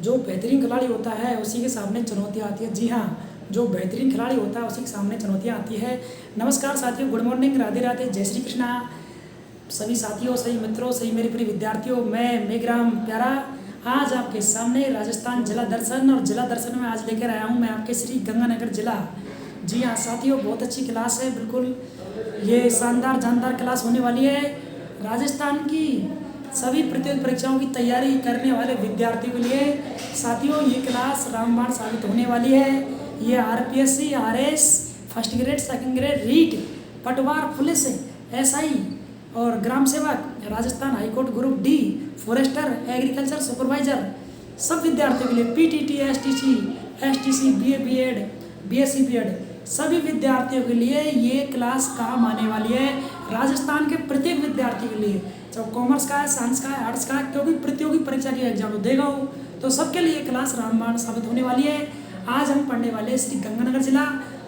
जो बेहतरीन खिलाड़ी होता है उसी के सामने चुनौतियाँ आती है। जी हाँ, जो बेहतरीन खिलाड़ी होता है उसी के सामने चुनौतियाँ आती है। नमस्कार साथियों, गुड मॉर्निंग, राधे राधे, जय श्री कृष्णा। सभी साथियों, सभी मित्रों, सभी मेरे प्रिय विद्यार्थियों, मैं मेघराम प्यारा आज आपके सामने राजस्थान जिला दर्शन और जिला दर्शन में आज लेकर आया हूँ मैं आपके श्री गंगानगर जिला। जी हाँ साथियों, बहुत अच्छी क्लास है, बिल्कुल ये शानदार जानदार क्लास होने वाली है। राजस्थान की सभी प्रतियोगी परीक्षाओं की तैयारी करने वाले विद्यार्थियों के लिए साथियों ये क्लास रामबाण साबित होने वाली है। ये RPSC, RS, first grade, second grade, REET, Patwar, police, SI और ग्राम सेवक, Rajasthan high court group D, forester, agriculture supervisor, सब विद्यार्थियों के लिए PTT, STC, BA, BEd, BSc, BEd, सभी विद्यार्थियों के लिए ये क्लास काम आने वाली है। राजस्थान के प्रत्येक विद्यार्थी के लिए, चाहे कॉमर्स का है, साइंस का है, आर्ट्स का है, क्योंकि प्रतियोगी परीक्षा के एग्जाम देगा हो, तो सबके लिए क्लास रामबाण साबित होने वाली है। आज हम पढ़ने वाले हैं श्री गंगानगर जिला।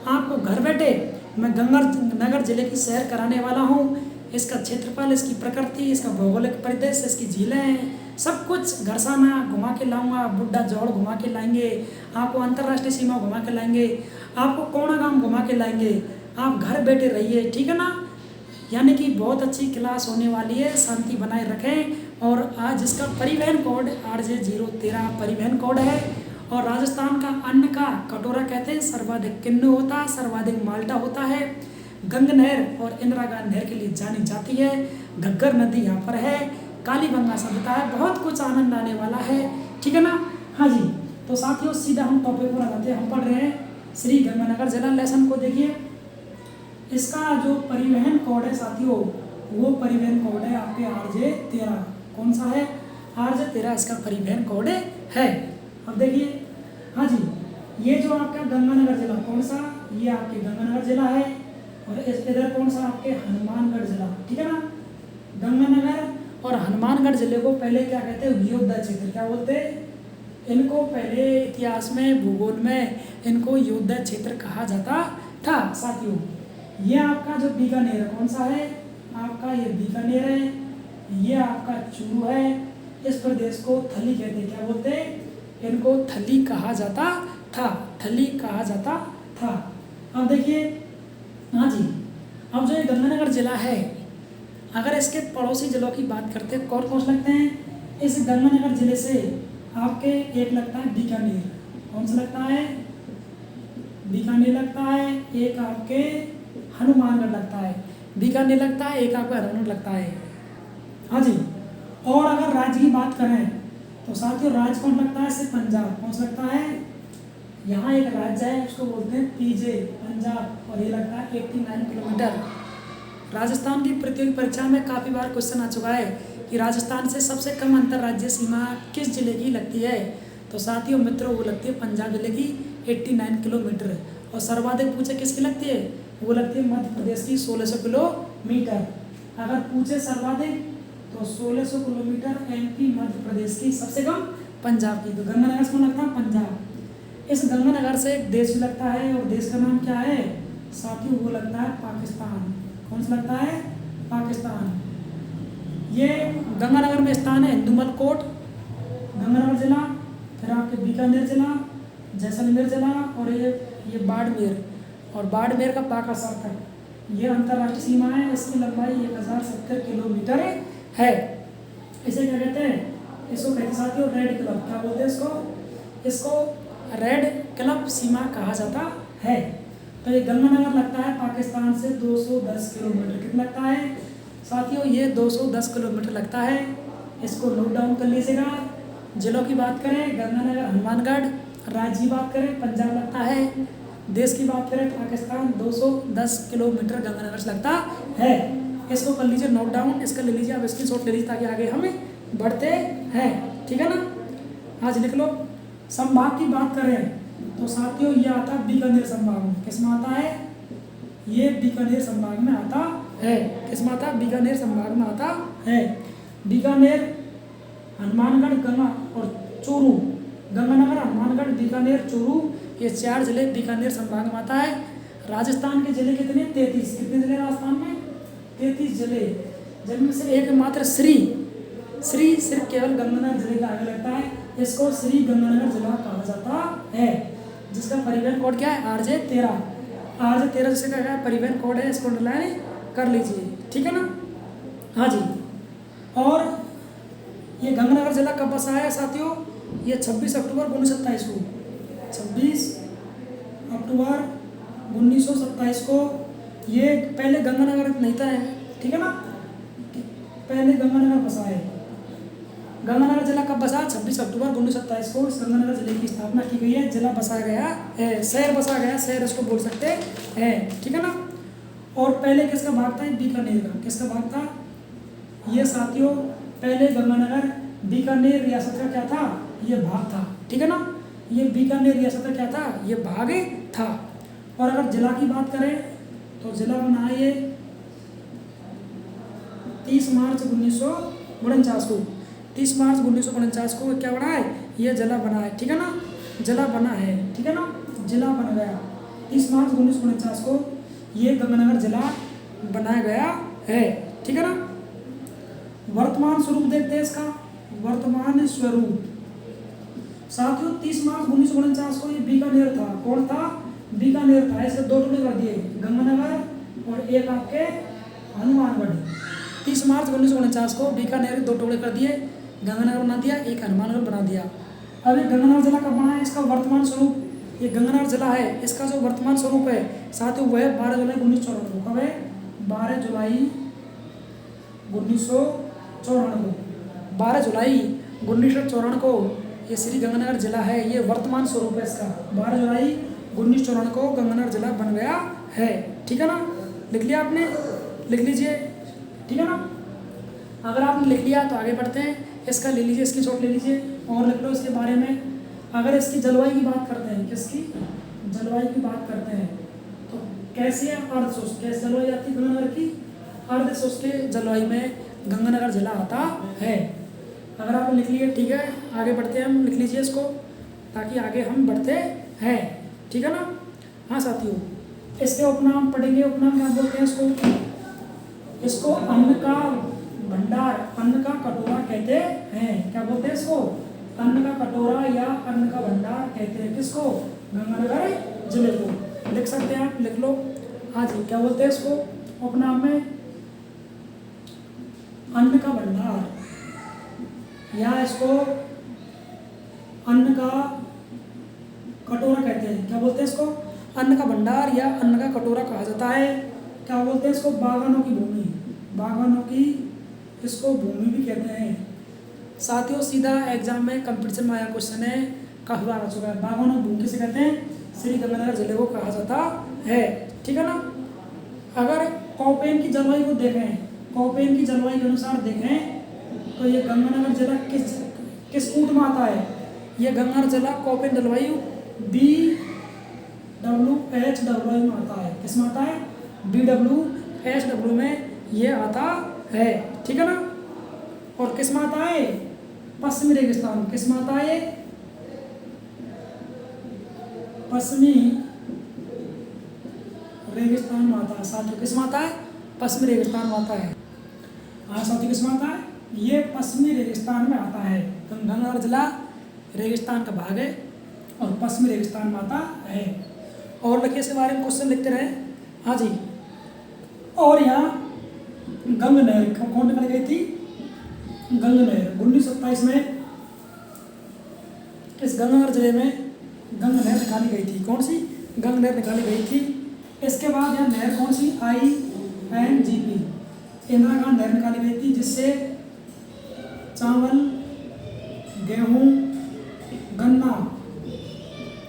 आपको घर बैठे मैं गंगानगर जिले की सैर कराने वाला हूँ। इसका क्षेत्रफल, इसकी प्रकृति, इसका भौगोलिक परिदृश्य, इसकी झीलें, सब कुछ घरसाना घुमा के लाऊंगा, बुड्ढा जौड़ घुमा के लाएंगे, आपको अंतर्राष्ट्रीय सीमा घुमा के लाएंगे, आपको कोणा गांव घुमा के लाएंगे। आप घर बैठे रहिए, ठीक है ना। यानी कि बहुत अच्छी क्लास होने वाली है, शांति बनाए रखें। और आज इसका परिवहन कोड RJ013 परिवहन कोड है। और राजस्थान का अन्न का कटोरा कहते हैं, सर्वाधिक किन्नू होता है, सर्वाधिक माल्टा होता है। गंग नहर और इंदिरा गांधी नहर के लिए जानी जाती है। घग्गर नदी यहाँ पर है, कालीबंगा सभ्यता है, बहुत कुछ आनंद आने वाला है, ठीक है ना। हाँ जी, तो साथियों सीधा हम टॉपिक पर आ जाते हैं। हम पढ़ रहे हैं श्री गंगानगर जिला। लेसन को देखिए, इसका जो परिवहन कोड है साथियों, वो परिवहन कोड है आपके RJ13। कौन सा है? RJ13 इसका परिवहन कोड है। अब देखिए, हाँ जी, ये जो आपका गंगानगर जिला कौन सा, ये आपके गंगानगर जिला है। और इधर कौन सा? आपके हनुमानगढ़ जिला, ठीक है ना। गंगानगर और हनुमानगढ़ जिले को पहले क्या कहते हैं? योद्धा क्षेत्र। क्या बोलते हैं इनको? पहले इतिहास में, भूगोल में इनको योद्धा क्षेत्र कहा जाता था साथियों। ये आपका जो बीकानेर कौन सा है? आपका ये बीकानेर है। ये आपका चूरू है। इस प्रदेश को थली कहते हैं। क्या बोलते हैं? इनको थली कहा जाता था, थली कहा जाता था। अब देखिए, हाँ जी, अब जो ये गंगानगर जिला है, अगर इसके पड़ोसी जिलों की बात करते हैं, कौन कौन से लगते हैं? इस गंगानगर जिले से आपके एक लगता है बीकानेर। कौन सा लगता है? बीकानेर लगता है। एक आपके हनुमानगढ़ लगता है। बीकानेर लगता है, एक आपका हनुमानगढ़ लगता है। हाँ जी, और अगर राज्य की बात करें तो साथियों राज्य कौन लगता है? सिर्फ पंजाब। कौन सा लगता है? यहाँ एक राज्य है, उसको बोलते हैं PJ, पंजाब, और ये लगता है 89 किलोमीटर। राजस्थान की प्रतियोगी परीक्षा में काफ़ी बार क्वेश्चन आ चुका है कि राजस्थान से सबसे कम अंतर्राज्यीय सीमा किस जिले की लगती है? तो साथियों मित्रों, वो लगती है पंजाब जिले की 89 किलोमीटर। और सर्वाधिक पूछे किसकी लगती है? वो लगती है मध्य प्रदेश की 1600 किलोमीटर। अगर पूछे सर्वाधिक तो 1600 किलोमीटर MP मध्य प्रदेश की, सबसे कम पंजाब की। तो गंगानगर से कौन लगता है? पंजाब। इस गंगानगर से एक देश भी लगता है, और देश का नाम क्या है साथियों? वो लगता है पाकिस्तान। कौन सा लगता है? पाकिस्तान। ये गंगानगर में स्थान है हिंदुमल कोट, गंगानगर जिला, फिर आपके बीकानेर जिला, जैसलमेर जिला, और ये बाड़मेर, और बाड़मेर का पाकासर तक ये अंतर्राष्ट्रीय सीमा है। इसकी लंबाई 1070 किलोमीटर है। इसे क्या कहते हैं? इसको कहते हैं साथियों रेड क्लब। क्या बोलते हैं इसको? इसको रेड क्लब सीमा कहा जाता है। तो ये गंगानगर लगता है पाकिस्तान से 210 किलोमीटर। कितना लगता है साथियों? ये 210 किलोमीटर लगता है। इसको नोट डाउन कर लीजिएगा। जिलों की बात करें गंगानगर, हनुमानगढ़। राज्य की बात करें पंजाब लगता है। देश की बात करें पाकिस्तान। 210 किलोमीटर गंगानगर से लगता है। इसको कर लीजिए नोट डाउन, इसका ले लीजिए, अब इसकी शॉट ले लीजिए ताकि आगे हम बढ़ते हैं, ठीक है ना। आज लिख लो। संभाग की बात करें तो साथियों ये आता है बीकानेर संभाग में। किसमें आता है? ये बीकानेर संभाग में आता है। किसमें आता है? बीकानेर संभाग में आता है। बीकानेर, हनुमानगढ़, गंगा और चूरू। गंगानगर, हनुमानगढ़, बीकानेर, चूरू, ये 4 जिले बीकानेर संभाग में आता है। राजस्थान के जिले कितने? 33। कितने जिले राजस्थान में? 33 जिले, जिनमें से एकमात्र श्री सिर्फ केवल गंगानगर जिले का आगे लगता है। इसको श्री गंगानगर जिला कहा जाता है, जिसका परिवहन कोड क्या है, RJ13। RJ13 जिसका क्या है परिवहन कोड है, इसको अंडरलाइन कर लीजिए, ठीक है ना। हाँ जी, और ये गंगानगर जिला कब बसा है साथियों, ये 26 अक्टूबर 1927 को, 26 अक्टूबर 1927 को। ये पहले गंगानगर नहीं था, ठीक है ना, पहले गंगानगर बसा है। गंगानगर जिला कब बसा, 26 अक्टूबर 1927 को इस गंगानगर जिले की स्थापना की गई है। जिला बसा गया है, शहर बसा गया, शहर इसको बोल सकते हैं, ठीक है ना। और पहले किसका भाग था, बीकानेर का, किसका भाग था ये साथियों, पहले गंगानगर बीकानेर रियासत का क्या था, ये भाग था, ठीक है ना। ये बीकानेर रियासत का क्या था, ये भाग था। और अगर जिला की बात करें तो जिला बना है ये 30 मार्च 1949 को, 30 मार्च 1949 को क्या बना है, ये जिला बना है, ठीक है ना, जिला बना है, ठीक है ना, जिला बन गया 30 मार्च 1949 को, ये गंगानगर जिला बनाया गया है, ठीक है ना। वर्तमान स्वरूप देखते हैं इसका, वर्तमान स्वरूप साथियों 30 मार्च 1949 को ये बीकानेर था, कौन था, बीकानेर था। ऐसे दो टुकड़े कर दिए, गंगानगर और एक आपके हनुमानगढ़। 30 मार्च 1949 को बीकानेर दो टुकड़े कर दिए, गंगानगर बना दिया, एक हनुमानगढ़ बना दिया। अब ये गंगानगर जिला कब बना है, इसका वर्तमान स्वरूप, ये गंगानगर जिला है, इसका जो वर्तमान स्वरूप है साथियों वह है 12 जुलाई 1994 को। कब है, 12 जुलाई 1994, 12 जुलाई 1994 को ये श्री गंगानगर जिला है, ये वर्तमान स्वरूप है इसका। 12 जुलाई 1994 को गंगानगर जिला बन गया है, ठीक है ना। लिख लिया आपने, लिख लीजिए, ठीक है ना। अगर आपने लिख लिया तो आगे बढ़ते हैं, इसका ले लीजिए, इसकी शॉट ले लीजिए और लिख लो इसके बारे में। अगर इसकी जलवायु की बात करते हैं, किसकी जलवायु की बात करते हैं तो कैसी है, अर्धशुष्क, कैसी जलवायु आती है गंगानगर की, अर्धशुष्क जलवायु में गंगानगर जिला आता है। अगर आपने लिख लिया ठीक है, आगे बढ़ते हैं हम, लिख लीजिए इसको ताकि आगे हम बढ़ते हैं, ठीक है ना। हाँ साथियों, इसके उपनाम पढ़ेंगे, उपनाम क्या बोलते हैं इसको, इसको अन्न का भंडार, अन्न का कटोरा कहते हैं। क्या बोलते हैं इसको, अन्न का कटोरा या अन्न का भंडार कहते हैं किसको, गंगानगर जिले को। लिख सकते हैं आप, लिख लो। हाँ जी, क्या बोलते हैं इसको उपनाम में, अन्न का भंडार, या इसको अन्न का कटोरा कहते हैं। क्या बोलते हैं इसको, अन्न का भंडार या अन्न का कटोरा कहा जाता है। क्या बोलते हैं इसको, बागानों की भूमि, बागानों की इसको भूमि भी कहते हैं। साथियों सीधा एग्जाम में कंपटीशन में आया क्वेश्चन है, काफी बार आ चुका है। बागानों की भूमि किसे कहते हैं, श्री गंगानगर जिले को कहा जाता है, ठीक है ना। अगर कौपेन की जलवायु को देखें, कौपेन की जलवायु के अनुसार देखें तो ये गंगानगर जिला किस कूट में आता है, ये गंगानगर जिला कौपेन जलवायु BWHW में आता है। किस में आता है, BWHW में ये आता है, ठीक है ना। और किस में आता है, पश्चिमी रेगिस्तान, किस में आता है, पश्चिमी रेगिस्तान में आता है साथियों। किस में आता है, पश्चिमी रेगिस्तान में आता है। हाँ साथियों, किस में आता है, ये पश्चिमी रेगिस्तान में आता है। गंगानगर जिला रेगिस्तान का भाग है और पश्चिमी रेगिस्तान में आता है। और लिखिए इसके बारे में क्वेश्चन लिखते रहे। हाँ जी, और यहाँ गंग नहर कौन निकल गई थी, गंग नहर 1927 में इस गंगानगर जिले में गंग नहर निकाली गई थी। कौन सी, गंग नहर निकाली गई थी। इसके बाद यहाँ नहर कौन सी, INGP इंदिरा गांधी नहर निकाली गई थी, जिससे चावल, गेहूँ, गन्ना,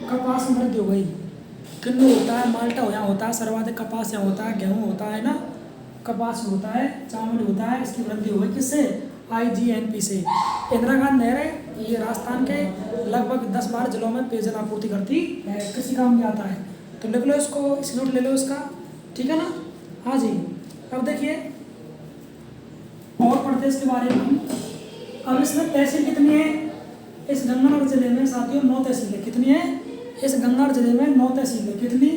कपास में वृद्धि हो गई। किन्नू होता है, माल्टा यहाँ होता है, सर्वाधिक कपास यहाँ होता है, गेहूँ होता है ना, कपास होता है, चावल होता है, इसकी वृद्धि हो गई किससे, IGNP से। इंदिरा गांधी नहर है, ये राजस्थान के लगभग 10-12 जिलों में पेयजल आपूर्ति करती है, किसी काम में आता है। तो लिख लो इसको, स्क्रीनशॉट ले लो इसका, ठीक है ना। हाँ जी, अब देखिए और पढ़ते इसके बारे में हम। अब इसमें तहसील कितनी है, इस गंगानगर जिले में साथियों 9 तहसीलें। कितनी है, इस गंगानगर जिले में 9 तहसीलें। कितनी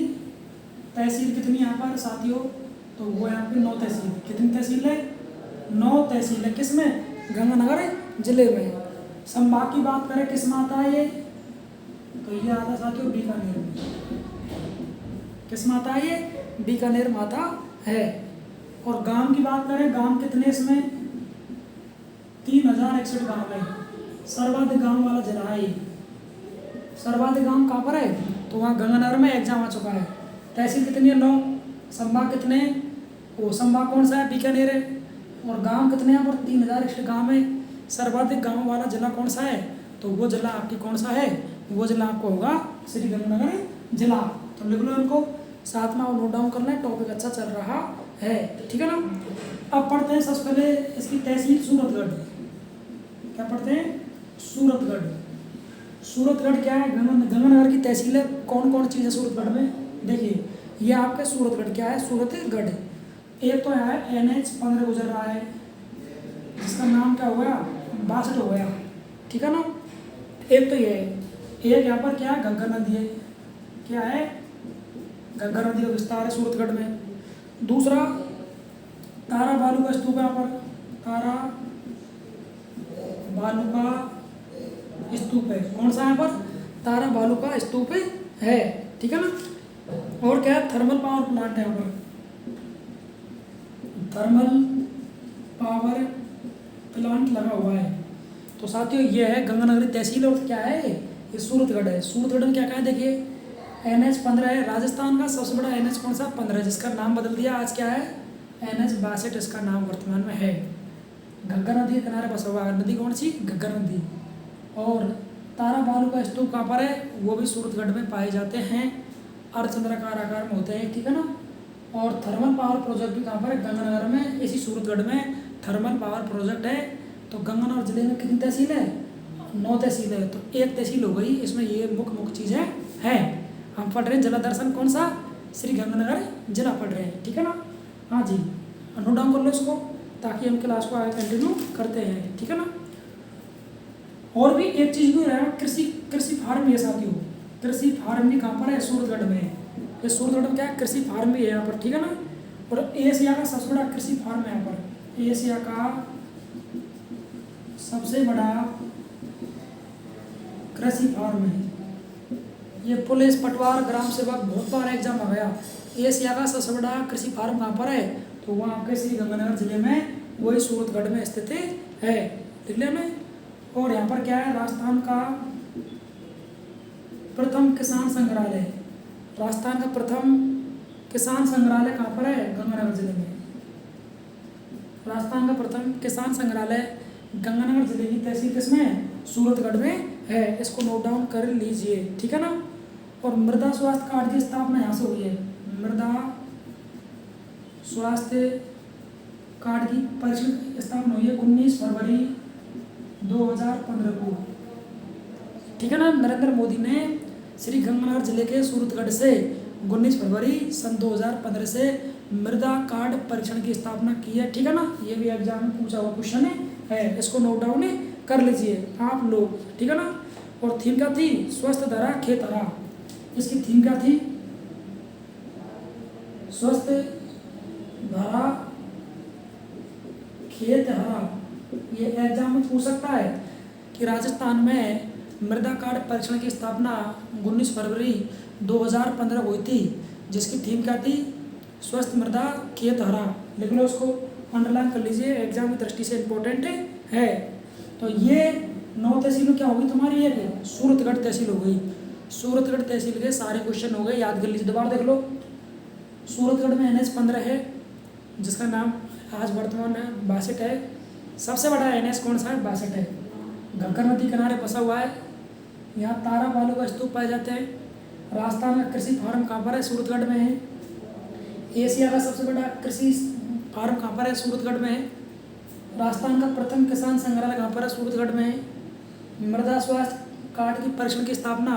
तहसील, कितनी यहाँ पर साथियों, तो वो यहाँ पे 9 तहसील। कितनी तहसील है, 9 तहसील है, किस में, गंगानगर जिले में। संभाग की बात करें किस में आता है ये, तो ये आता साथियों बीकानेर में। किस में आता है ये, बीकानेर में आता है। और गांव की बात करें, गांव कितने इसमें 3061 गांव है। सर्वाधिक गांव वाला जिला है ये। सर्वाधिक गांव कहाँ पर है, तो वहाँ गंगानगर में एग्जाम आ चुका है। तहसील कितनी है 9, संभाग कितने, वो संभाग कौन सा है, बीकानेर है। और गांव कितने हैं यहाँ पर 3061 गांव है। सर्वाधिक गांव वाला जिला कौन सा है, तो वो जिला आपकी कौन सा है, वो जिला आपको होगा श्री गंगानगर जिला। तो लिख लो इनको साथ में, और नोट डाउन करना है, टॉपिक अच्छा चल रहा है, ठीक है ना। अब पढ़ते हैं सबसे पहले इसकी तहसील सूरतगढ़। क्या पढ़ते हैं, सूरतगढ़। सूरतगढ़ क्या है, गंगानगर की तहसील है। कौन कौन चीज़ है सूरतगढ़ में, देखिए ये आपका सूरतगढ़ क्या है, सूरतगढ़ एक तो है NH-15 गुजर रहा है, जिसका नाम क्या हो गया, 62 हो गया, ठीक है ना। एक तो ये है, एक यहाँ पर क्या है, घग्गर नदी है। क्या है, घग्गर नदी का विस्तार है सूरतगढ़ में। दूसरा तारा बालू का स्तूप है यहाँ पर, तारा बालू का स्तूप है। कौन सा यहाँ पर, तारा बालू का स्तूप है, ठीक है ना। और क्या है, थर्मल पावर प्लांट है यहाँ पर, थर्मल पावर प्लांट लगा हुआ है। तो साथियों ये है गंगानगरी तहसील। और क्या है, ये सूरतगढ़ है। सूरतगढ़ में क्या क्या है, देखिए NH-15 है। राजस्थान का सबसे बड़ा NH कौन सा, 15, जिसका नाम बदल दिया आज, क्या है NH-62 इसका नाम वर्तमान में है। घग्गर नदी के किनारे बसा हुआ है, नदी कौन सी, घग्गर नदी। और तारा बालू का स्तूप कहाँ पर है, वो भी सूरतगढ़ में पाए जाते हैं, अर्धचंद्राकार आकार में होते हैं, ठीक है ना। और थर्मल पावर प्रोजेक्ट भी कहाँ पर है, गंगानगर में, इसी सूरतगढ़ में थर्मल पावर प्रोजेक्ट है। तो गंगानगर जिले में कितनी तहसील है, 9 तहसील है। तो एक तहसील हो गई, इसमें ये मुख्य चीज़ें हैं। हम पढ़ रहे हैं जिला दर्शन कौन सा, श्री गंगानगर जिला पढ़ रहे हैं, ठीक है ना। हाँ जी, नोट डाउन कर लो इसको, ताकि हम क्लास को आगे कंटिन्यू करते हैं, ठीक है ना। और भी एक चीज़ भी रहेगा, कृषि फार्म ये साथियों, कृषि फार्म भी कहाँ पर है, सूरतगढ़ में। ये सूरतगढ़ में क्या है, कृषि फार्म भी है यहाँ पर, ठीक है ना। और एशिया का सबसे बड़ा कृषि फार्म है यहाँ पर, एशिया का सबसे बड़ा कृषि फार्म है ये। पुलिस, पटवार, ग्राम सेवक बहुत बार एग्जाम आ गया। एशिया का सबसे बड़ा कृषि फार्म कहाँ पर है, तो वहाँ आपके श्री गंगानगर जिले में, वही सूरतगढ़ में स्थित है, लिख लेना। और यहाँ पर क्या है, राजस्थान का प्रथम किसान संग्रहालय। राजस्थान का प्रथम किसान संग्रहालय कहाँ पर है, गंगानगर जिले में। राजस्थान का प्रथम किसान संग्रहालय गंगानगर जिले की तहसील किसमें है, सूरतगढ़ में है। इसको नोट डाउन कर लीजिए, ठीक है ना। और मृदा स्वास्थ्य कार्ड की स्थापना यहाँ से हुई है। मृदा स्वास्थ्य कार्ड की परिषद स्थापना हुई है 19 फरवरी 2015 को, ठीक है ना। नरेंद्र मोदी ने श्री गंगानगर जिले के सूरतगढ़ से 19 फरवरी सन 2015 से मृदा कार्ड परीक्षण की स्थापना की है, ठीक है ना। ये भी एग्जाम में पूछा हुआ क्वेश्चन है, इसको नोट डाउन कर लीजिए आप लोग, ठीक है ना। और थीम क्या थी, स्वस्थ धरा खेत हरा। इसकी थीम क्या थी, स्वस्थ धरा खेत हरा। ये एग्जाम में पूछ सकता है कि राजस्थान में मृदा कार्ड परीक्षण की स्थापना 19 फरवरी 2015 हुई थी, जिसकी थीम क्या थी, स्वस्थ मृदा खेत हरा। लिख लो, उसको अंडरलाइन कर लीजिए, एग्जाम की दृष्टि से इम्पोर्टेंट है। तो ये 9 तहसील में क्या होगी तुम्हारी, एक सूरतगढ़ तहसील हो गई। सूरतगढ़ तहसील के सारे क्वेश्चन हो गए, याद कर लीजिए, दोबारा देख लो। सूरतगढ़ में NH-15 है, जिसका नाम आज वर्तमान में 62 है। सबसे बड़ा NH कौन सा है, 62 है। घग्गर नदी किनारे बसा हुआ है। यहाँ तारा बालू का स्तूप पाए जाते हैं। राजस्थान का कृषि फार्म कहाँ पर है, सूरतगढ़ में है। एशिया का सबसे बड़ा कृषि फार्म कहाँ पर है, सूरतगढ़ में है। राजस्थान का प्रथम किसान संग्रहालय कहाँ पर है, सूरतगढ़ में है। मृदा स्वास्थ्य कार्ड की परीक्षण की स्थापना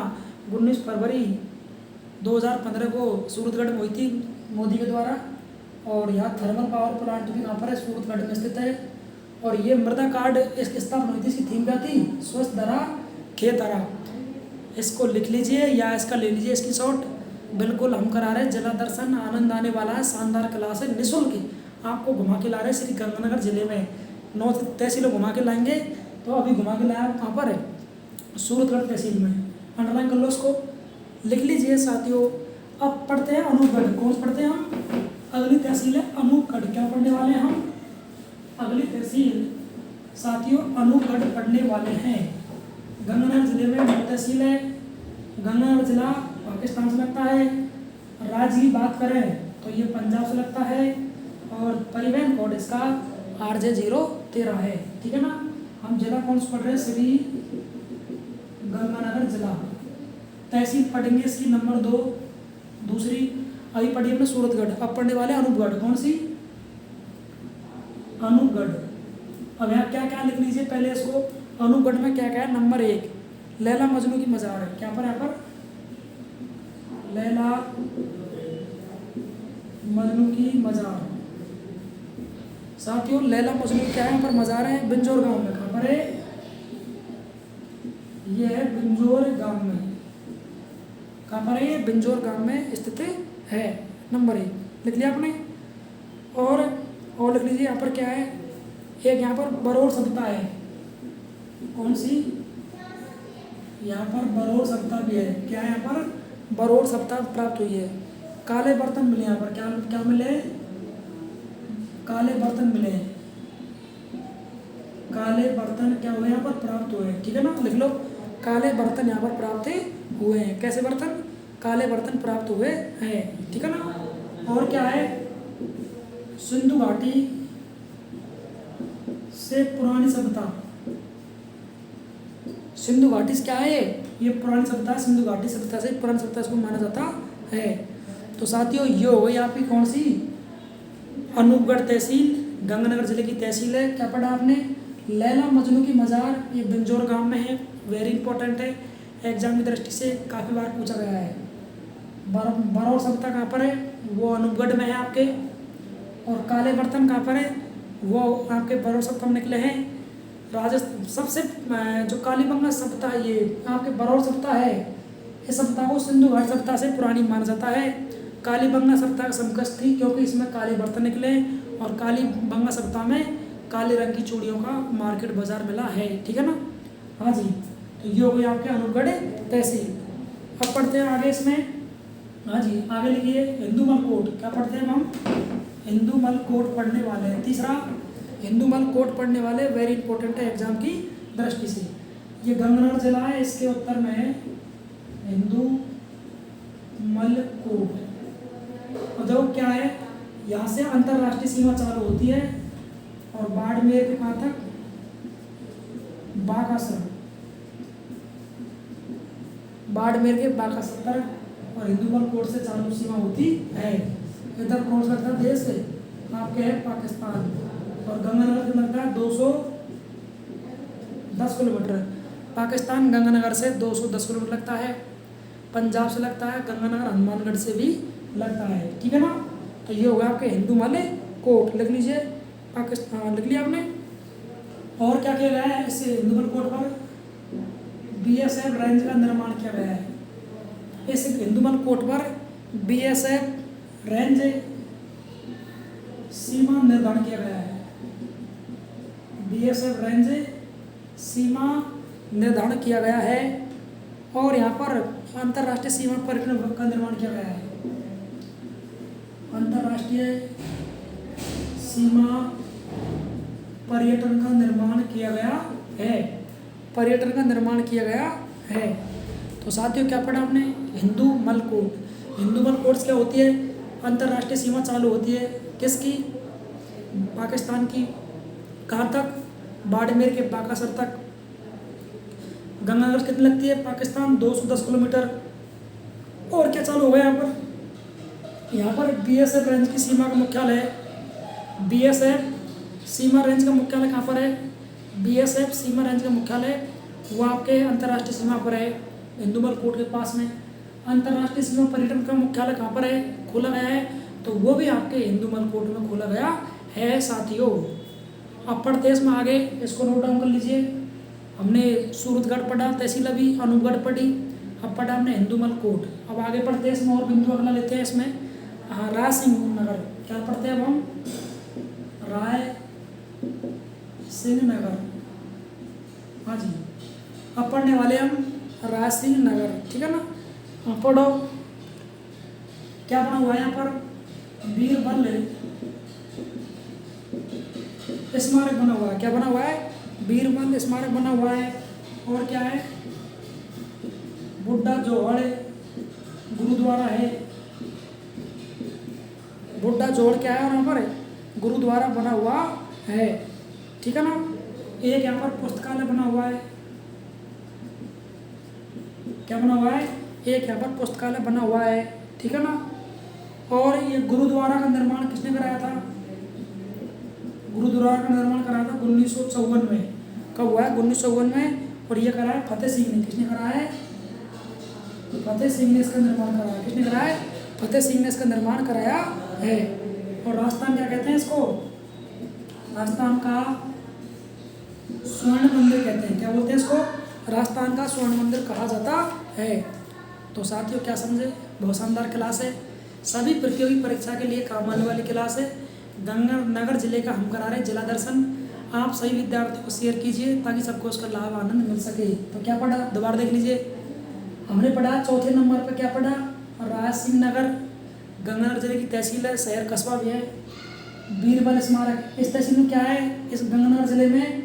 19 फरवरी 2015 को सूरतगढ़ में हुई थी मोदी के द्वारा। और यहाँ थर्मल पावर प्लांट भी कहाँ पर है, सूरतगढ़ में स्थित है। और ये मृदा कार्ड इसकी स्थापना हुई थी, इसकी थीम क्या थी, स्वस्थ धरा खेत हरा। इसको लिख लीजिए या इसका ले लीजिए स्क्रीनशॉट। बिल्कुल हम करा रहे हैं जिला दर्शन, आनंद आने वाला है, शानदार क्लास है, निःशुल्क आपको घुमा के ला रहे हैं श्री गंगानगर जिले में। 9 तहसीलों घुमा के लाएंगे, तो अभी घुमा के लाया कहाँ पर है, सूरतगढ़ तहसील में। अंडरलाइन कर लो उसको, लिख लीजिए साथियों। अब पढ़ते हैं अनूपगढ़। कौन से पढ़ते हैं हम? अगली तहसील है अनूपगढ़। क्या पढ़ने वाले हैं हम? अगली तहसील साथियों अनूपगढ़ पढ़ने वाले हैं। गंगानगर जिले में मुख्य तहसील है। गंगानगर जिला पाकिस्तान से लगता है। राज्य की बात करें तो ये पंजाब से लगता है। और परिवहन कोड इसका RJ013 है। ठीक है ना। हम जिला कौन सा पढ़ रहे हैं? श्री गंगानगर जिला। तहसील पढ़ेंगे इसकी नंबर 2 दूसरी। अभी पढ़ी हमने सूरतगढ़, अब पढ़ने वाले अनूपगढ़। कौन सी? अनूपगढ़। अब यहाँ क्या क्या लिख लीजिए पहले इसको। अनूपगढ़ में क्या क्या है? नंबर 1 लैला मजनू की मज़ार है। क्या पर? यहाँ पर लैला मजनू की मज़ार। साथियों लैला मजनू क्या है? यहाँ पर मज़ार है बिंजोर गांव में। कहाँ पर है? ये है बिंजोर गांव में। कहाँ पर है ये? बिंजोर गांव में स्थित है। नंबर 1 लिख लिया आपने। और लिख लीजिए यहाँ पर क्या है? एक यहाँ पर बरौर सभ्यता है। कौन सी? यहाँ पर बरौर सभ्यता भी है। क्या है? यहाँ पर बरौर सभ्यता प्राप्त हुई है। काले बर्तन मिले यहाँ पर। क्या क्या मिले? काले बर्तन मिले। काले बर्तन क्या हुए यहाँ पर? प्राप्त हुए। ठीक है ना। लिख लो, काले बर्तन यहाँ पर प्राप्त हुए हैं। कैसे बर्तन? काले बर्तन प्राप्त हुए हैं। ठीक है ना। और क्या है? सिंधु घाटी से पुरानी सभ्यता। सिंधु घाटी से क्या है? ये पुरानी सभ्यता। सिंधु घाटी सभ्यता से पुरानी सभ्यता इसको माना जाता है। तो साथियों ये हो गई आपकी कौन सी? अनूपगढ़ तहसील गंगानगर जिले की तहसील है। क्या पढ़ा आपने? लैला मजनू की मज़ार, ये बिंजोर गांव में है। वेरी इंपॉर्टेंट है, एग्जाम की दृष्टि से काफ़ी बार पूछा गया है। बरौर सभ्यता कहाँ पर है? वो अनूपगढ़ में है आपके। और काले बर्तन कहाँ पर है? वो आपके बरौर सभ्यता में निकले हैं। राजस्थान सबसे जो कालीबंगा सभ्यता है ये आपके बरौर सभ्यता है। इस सभ्यता को सिंधु घाटी सभ्यता से पुरानी माना जाता है। कालीबंगा सभ्यता का समकक्ष थी क्योंकि इसमें काले बर्तन निकले। और कालीबंगा सभ्यता में काले रंग की चूड़ियों का मार्केट बाजार मिला है। ठीक है ना। हाँ जी, तो ये हो गई आपके अनूपगढ़ तहसील। अब पढ़ते हैं आगे इसमें। हाँ जी, आगे लिखिए हिंदूमल कोट। क्या पढ़ते हैं हम? हिंदूमल कोट पढ़ने वाले हैं। तीसरा हिंदूमल कोट पढ़ने वाले, वेरी इंपॉर्टेंट है एग्जाम की दृष्टि से। ये गंगानगर जिला है, इसके उत्तर में है हिंदूमल कोट। और देखो क्या है, यहाँ से अंतर्राष्ट्रीय सीमा चालू होती है और बाड़मेर के कहाँ तक? बाकासर। बाड़मेर के बाकासर तक। और हिंदूमल कोट से चालू सीमा होती है। इधर कौन सा लगता है देश है? आपके है पाकिस्तान। और गंगानगर से लगता है 210 किलोमीटर। पाकिस्तान गंगानगर से 210 किलोमीटर लगता है। पंजाब से लगता है, गंगानगर हनुमानगढ़ से भी लगता है। ठीक है ना। तो ये होगा आपके हिंदूमल कोट। लिख लीजिए पाकिस्तान, लिख लिया आपने। और क्या किया गया है इस हिंदूमल कोट पर? BSF रेंज का निर्माण किया गया है। इस हिंदूमल कोट पर BSF रेंज सीमा निर्धारण किया गया है। BSF रेंज सीमा निर्धारण किया गया है। और यहाँ पर अंतर्राष्ट्रीय सीमा पर्यटन का निर्माण किया गया है। अंतर्राष्ट्रीय सीमा पर्यटन का निर्माण किया गया है। पर्यटन का निर्माण किया गया है। तो साथियों क्या पढ़ा आपने? हिंदूमल कोट। हिंदूमल कोट क्या होती है? अंतर्राष्ट्रीय सीमा चालू होती है किसकी? पाकिस्तान की। कहाँ तक? बाड़मेर के बाकासर तक। गंगानगर कितनी लगती है? पाकिस्तान 210 किलोमीटर। और क्या चालू हो गया यहाँ पर? यहाँ पर BSF रेंज की सीमा का मुख्यालय है। BSF सीमा रेंज का मुख्यालय कहाँ पर है? BSF सीमा रेंज का मुख्यालय वो आपके अंतर्राष्ट्रीय सीमा पर है, हिंदूमल कोट के पास में। अंतर्राष्ट्रीय सीमा पर्यटन का मुख्यालय कहाँ पर है? खोला गया है, तो वो भी आपके हिंदूमल कोट में खोला गया है साथियों। अब पढ़ते इसमें आगे, इसको नोट डाउन कर लीजिए। हमने सूरतगढ़ पढ़ा, तहसील अभी अनूपगढ़ पढ़ी, अब पढ़ा हमने हिंदूमल कोट। अब आगे पढ़ते हैं इसमें और बिंदु अगला लेते हैं इसमें। हाँ, राय सिंह नगर। क्या पढ़ते हैं अब हम? राय सिंह नगर। हाँ जी। अब पढ़ने वाले हम राजसिंह नगर, ठीक है ना। अब पढ़ो क्या बना हुआ है यहाँ पर, बीरबल स्मारक बना हुआ है। क्या बना हुआ है, बीरबल स्मारक बना हुआ है। और क्या है, बुड्ढा जोहड़ गुरुद्वारा है। बुड्ढा जोहड़ क्या है, और यहाँ पर गुरुद्वारा बना हुआ है, ठीक है ना। एक यहाँ पर पुस्तकालय बना हुआ है। क्या बना हुआ है, एक यहाँ पर पुस्तकालय बना हुआ है, ठीक है ना। और ये गुरुद्वारा का निर्माण किसने कराया था, गुरुद्वारा का निर्माण कराया था 1954 में। कब हुआ है, 1954 में। और ये कराया फतेह सिंह ने। किसने कराया है, फतेह सिंह ने इसका निर्माण कराया। किसने कराया है, फतेह सिंह ने इसका निर्माण कराया है। और राजस्थान क्या कहते हैं इसको, राजस्थान का स्वर्ण मंदिर कहते हैं। क्या बोलते हैं इसको, राजस्थान का स्वर्ण मंदिर कहा जाता है। तो साथियों क्या समझे, बहुत शानदार क्लास है, सभी प्रतियोगी परीक्षा के लिए काम आने वाली क्लास है। गंगानगर जिले का हम करा रहे जिला दर्शन। आप सभी विद्यार्थियों को शेयर कीजिए ताकि सबको उसका लाभ आनंद मिल सके। तो क्या पढ़ा, दोबारा देख लीजिए। हमने पढ़ा चौथे नंबर पर क्या पढ़ा, राजसिंह नगर गंगानगर जिले की तहसील है, शहर कस्बा भी है। बीरबल स्मारक इस तहसील में क्या है, इस गंगानगर जिले में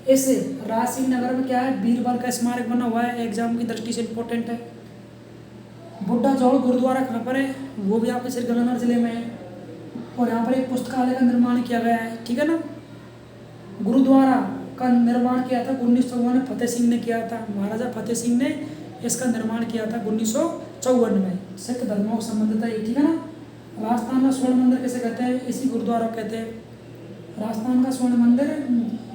इस राजसिंह नगर में क्या है, बीरबल का स्मारक बना हुआ है। एग्जाम की दृष्टि से इंपॉर्टेंट है। बुड्ढा जोहड़ गुरुद्वारा कहाँ पर है, वो भी आपके सिर्फ गंगानगर जिले में है। और यहाँ पर एक पुस्तकालय का निर्माण किया गया है, ठीक है ना। गुरुद्वारा का निर्माण किया था 1954 में, फतेह सिंह ने किया था। महाराजा फतेह सिंह ने इसका निर्माण किया था 1954 में। सिख धर्मों से संबंधित है, ठीक है ना। राजस्थान का स्वर्ण मंदिर किसे कहते हैं, इसी गुरुद्वारा को कहते हैं। राजस्थान का स्वर्ण मंदिर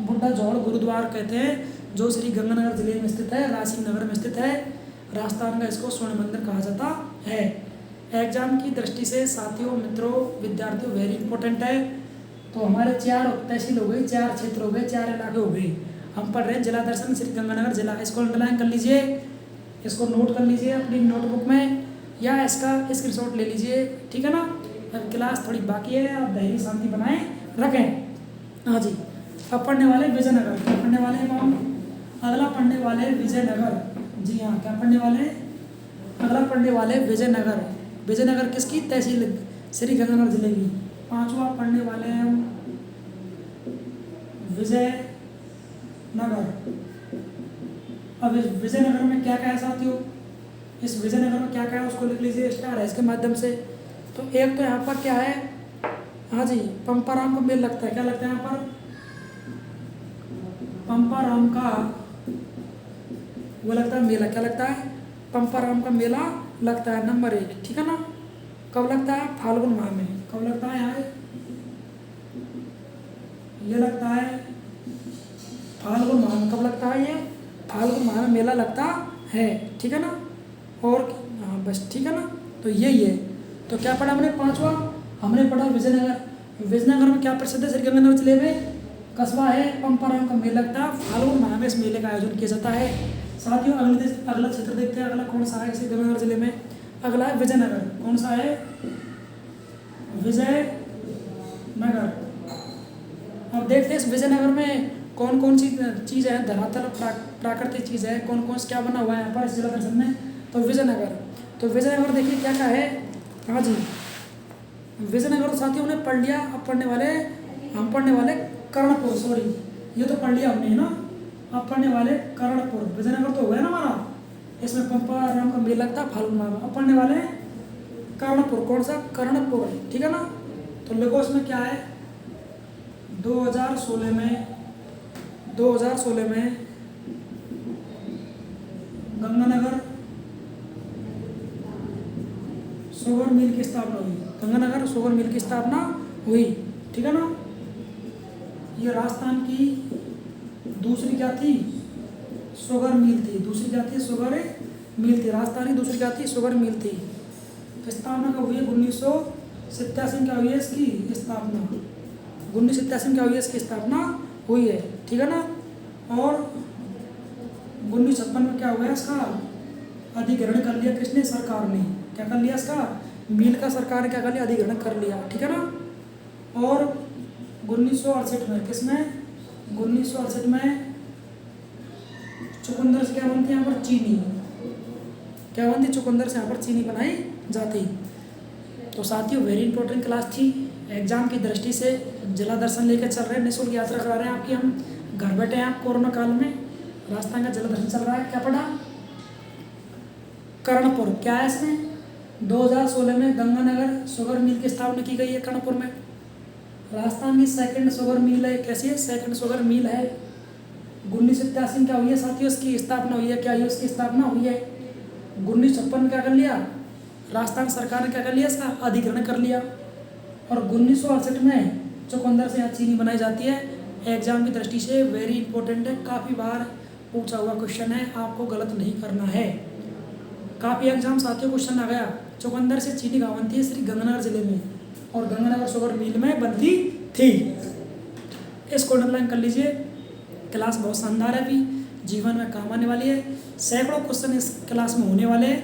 बुड्ढा जोहड़ गुरुद्वारा कहते हैं, जो श्री गंगानगर जिले में स्थित है, राजसिंह नगर में स्थित है। राजस्थान का इसको स्वर्ण मंदिर कहा जाता है। एग्जाम की दृष्टि से साथियों, मित्रों, विद्यार्थियों वेरी इंपॉर्टेंट है। तो हमारे 4 तहसील हो गई, 4 क्षेत्र हो गए, 4 इलाके हो गए। हम पढ़ रहे हैं जिला दर्शन श्री गंगानगर जिला। इसको अंडरलाइन कर लीजिए, इसको नोट कर लीजिए अपनी नोटबुक में, या इसका स्क्रीनशॉट ले लीजिए, ठीक है ना। अब क्लास थोड़ी बाकी है, आप धैर्य शांति बनाए रखें। हाँ जी। अब पढ़ने वाले विजयनगर। क्या पढ़ने वाले हैं हम, अगला पढ़ने वाले विजयनगर। जी हाँ, क्या पढ़ने वाले, अगला पढ़ने वाले विजयनगर। विजयनगर किसकी तहसील, श्री गंगानगर जिले की। 5वां पढ़ने वाले हैं हम विजयनगर। अब इस विजयनगर में क्या क्या है साथियों, इस विजयनगर में क्या क्या है उसको लिख लीजिए, स्टार है इसके माध्यम से। तो एक तो यहाँ पर क्या है, हाँ जी, पंपाराम का मेल लगता है। क्या लगता है यहाँ पर, पंपाराम का वो लगता है मेला। क्या लगता है, पंपाराम का मेला लगता है, नंबर 1, ठीक है ना। कब लगता है, फाल्गुन माह में। कब लगता है यहाँ, ये लगता है फाल्गुन माह में। कब लगता है, ये फाल्गुन माह में मेला लगता है, ठीक है ना। और हाँ बस, ठीक है ना। तो यही है। तो क्या पढ़ा हमने, 5वां हमने पढ़ा विजयनगर। विजयनगर में क्या प्रसिद्ध है, श्री गंगानगर जिले में कस्बा है, पंपाराम का मेला लगता है, फाल्गुन माह में इस मेले का आयोजन किया जाता है। साथियों अगला क्षेत्र देखते हैं, अगला कौन सा है श्री गंगानगर जिले में, अगला है विजयनगर। कौन सा है, विजयनगर। अब देखते हैं इस विजयनगर में कौन कौन सी चीज़ है, धरातल प्राकृतिक चीज़ है, कौन कौन क्या बना हुआ है यहाँ पर इस जिला दर्शन में। तो विजयनगर, तो विजयनगर देखिए क्या क्या है। हाँ जी, विजयनगर तो साथियों ने पढ़ लिया। अब हम पढ़ने वाले कर्णपुर, सॉरी ये तो पढ़ लिया हमने, है ना। अब पढ़ने वाले कर्णपुर। विजयनगर तो हो गया ना हमारा, इसमें पंपाराम का मेला लगता है फाल्गुन माह में। अब पढ़ने वाले कर्णपुर। कौन सा, कर्णपुर, ठीक है ना। तो लिखो इसमें क्या है, 2016 में गंगानगर शुगर मिल की स्थापना हुई। गंगानगर शुगर मिल की स्थापना हुई, ठीक है ना। ये राजस्थान की दूसरी क्या थी, शुगर मिल थी। दूसरी क्या थी, शुगर मिल थी। राजस्थान की दूसरी क्या थी, शुगर मिल थी। स्थापना कब हुई है, 1987 में क्या हुई है इसकी स्थापना। 1987 में क्या हुई है इसकी स्थापना हुई है, ठीक है ना। और 1956 में क्या हुआ है, इसका अधिग्रहण कर लिया किसने, सरकार ने। क्या कर लिया, इसका मिल का सरकार ने क्या कर लिया, अधिग्रहण कर लिया, ठीक है ना। और 1968 में, किसमें, 1968 में चुकंदर से क्या बनती है यहाँ पर? चीनी। क्या बनती? चुकंदर से यहाँ पर चीनी बनाई जाती। तो साथियों वेरी इंपॉर्टेंट क्लास थी। एग्जाम की दृष्टि से जिला दर्शन लेकर चल रहे हैं, निःशुल्क यात्रा करा रहे हैं आपकी हम। घर बैठे हैं आप कोरोना काल में, राजस्थान का जिला दर्शन चल रहा है। क्या पढ़ा? कर्णपुर। क्या है इसमें? 2016 में गंगानगर शुगर मिल की स्थापना की गई है कर्णपुर में। राजस्थान की सेकंड शुगर मिल है। कैसी है? सेकंड शुगर मिल है। 1987 में क्या हुई है साथियों? इसकी स्थापना हुई है। क्या हुई? उसकी स्थापना हुई है। 1956 में क्या कर लिया? राजस्थान सरकार ने क्या कर लिया? इसका अधिग्रहण कर लिया। और 1968 में चुकंदर से यहाँ चीनी बनाई जाती है। एग्जाम की दृष्टि से वेरी इंपॉर्टेंट है, काफ़ी बार पूछा हुआ क्वेश्चन है, आपको गलत नहीं करना है। काफ़ी एग्जाम साथियों क्वेश्चन आ गया। चुकंदर से चीनी कहाँ बनती है? श्री गंगानगर जिले में, और गंगानगर शुगर मिल में बनती थी। इसको अंडरलाइन कर लीजिए। क्लास बहुत शानदार है, अभी जीवन में काम आने वाली है। सैकड़ों क्वेश्चन इस क्लास में होने वाले हैं।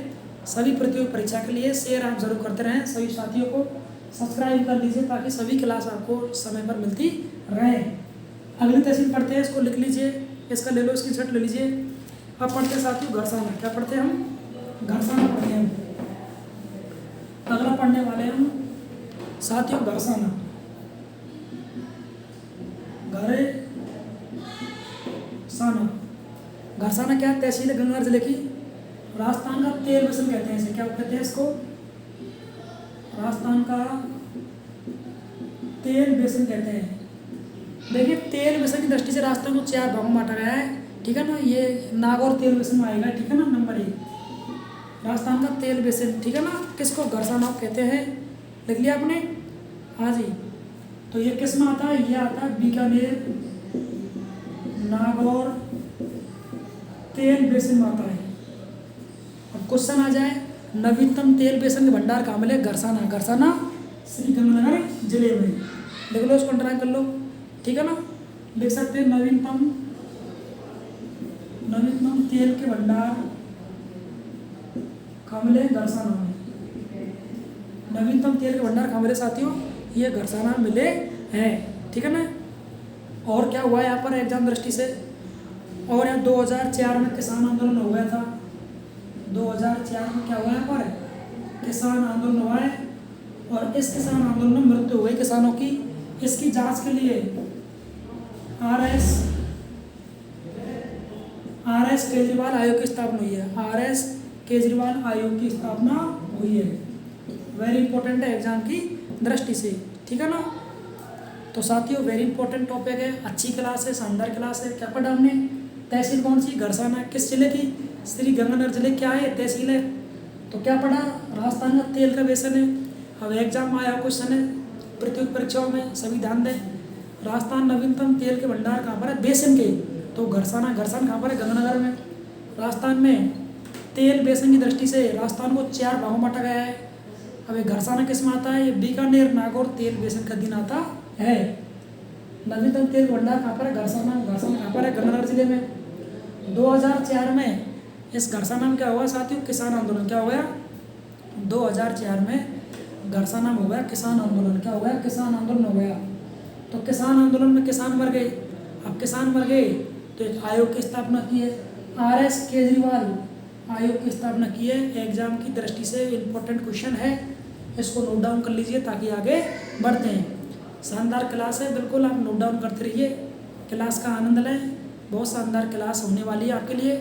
सभी प्रतियोगी परीक्षा के लिए शेयर आप जरूर करते रहें। सभी साथियों को सब्सक्राइब कर लीजिए ताकि सभी क्लास आपको समय पर मिलती रहे। अगली तहसील पढ़ते हैं, इसको लिख लीजिए, इसका ले लो, स्क्रीनशॉट ले लीजिए। अब पढ़ते हैं साथियों घरसाना। क्या पढ़ते हैं हम? घरसाना पढ़ते हैं। अगला पढ़ने वाले हम साथियों घरसाना। घरसाना। घरसाना क्या है? तहसील है गंगानगर जिले की। राजस्थान का तेल बेसन कहते हैं इसे। क्या कहते हैं इसको? राजस्थान का तेल बेसन कहते हैं। देखिए तेल बेसन की दृष्टि से राजस्थान को 4 भागों में बांटा गया है, ठीक है ना। ये नागौर तेल बेसन में आएगा, ठीक है ना, नंबर 1 राजस्थान का तेल बेसन, ठीक है ना। किसको? घरसाना कहते हैं। लिख लिया आपने? हाँ जी। तो ये किस में आता है? ये आता है बीकानेर नागौर तेल बेसन में आता है। अब क्वेश्चन आ जाए, नवीनतम तेल बेसन के भंडार कहाँ मिले? घरसाना। घरसाना श्री गंगानगर जिले में। लिख लो, इसको अंडरलाइन कर लो, ठीक है ना। लिख सकते हैं नवीनतम तेल के भंडार कहाँ मिले? घरसाना में। नवीनतम तेल के भंडार कहाँ मिले साथियों? ये घरसाना मिले हैं, ठीक है ना। और क्या हुआ है यहाँ पर एग्जाम दृष्टि से? और यहाँ 2004 में किसान आंदोलन हो गया था। 2004 में क्या हुआ यहाँ पर? किसान आंदोलन हुआ है, और इस किसान आंदोलन में मृत्यु हो गई किसानों की। इसकी जांच के लिए आर.एस. केजरीवाल आयोग की स्थापना हुई है। आर.एस. केजरीवाल आयोग की स्थापना हुई है। वेरी इंपॉर्टेंट है एग्जाम की दृष्टि से, ठीक है ना। तो साथियों वेरी इंपॉर्टेंट टॉपिक है, अच्छी क्लास है, शानदार क्लास है। क्या पढ़ा हमने? तहसील कौन सी? घरसाना। किस जिले की? श्री गंगानगर जिले। क्या है? तहसील है। तो क्या पढ़ा? राजस्थान का तेल का बेसन है। अब एग्जाम में आया क्वेश्चन है प्रतियोगी परीक्षाओं में, सभी ध्यान दें। राजस्थान नवीनतम तेल के भंडार कहाँ पर है? बेसन के। तो घरसाना कहाँ पर है? गंगानगर में। राजस्थान में तेल बेसन की दृष्टि से राजस्थान को 4 भागों में बांटा गया है। अब ये घरसाना किस में आता है? ये बीकानेर नागौर तेल बेसन का दिन आता है। नवीनतम तेल भंडार कहाँ पर है? घरसाना कहाँ पर है? गंगानगर जिले में। 2004 में इस घरसाना में क्या हुआ साथियों? किसान आंदोलन। क्या हो गया? 2004 में घरसाना में हो गया किसान आंदोलन। क्या हो गया? किसान आंदोलन हो गया। तो किसान आंदोलन में किसान मर गए। अब किसान मर गए तो एक आयोग की स्थापना की है, आर.एस. केजरीवाल आयोग की स्थापना की है। एग्जाम की दृष्टि से इम्पोर्टेंट क्वेश्चन है, इसको नोट डाउन कर लीजिए ताकि आगे बढ़ते हैं। शानदार क्लास है, बिल्कुल आप नोट डाउन करते रहिए, क्लास का आनंद लें। बहुत शानदार क्लास होने वाली है आपके लिए।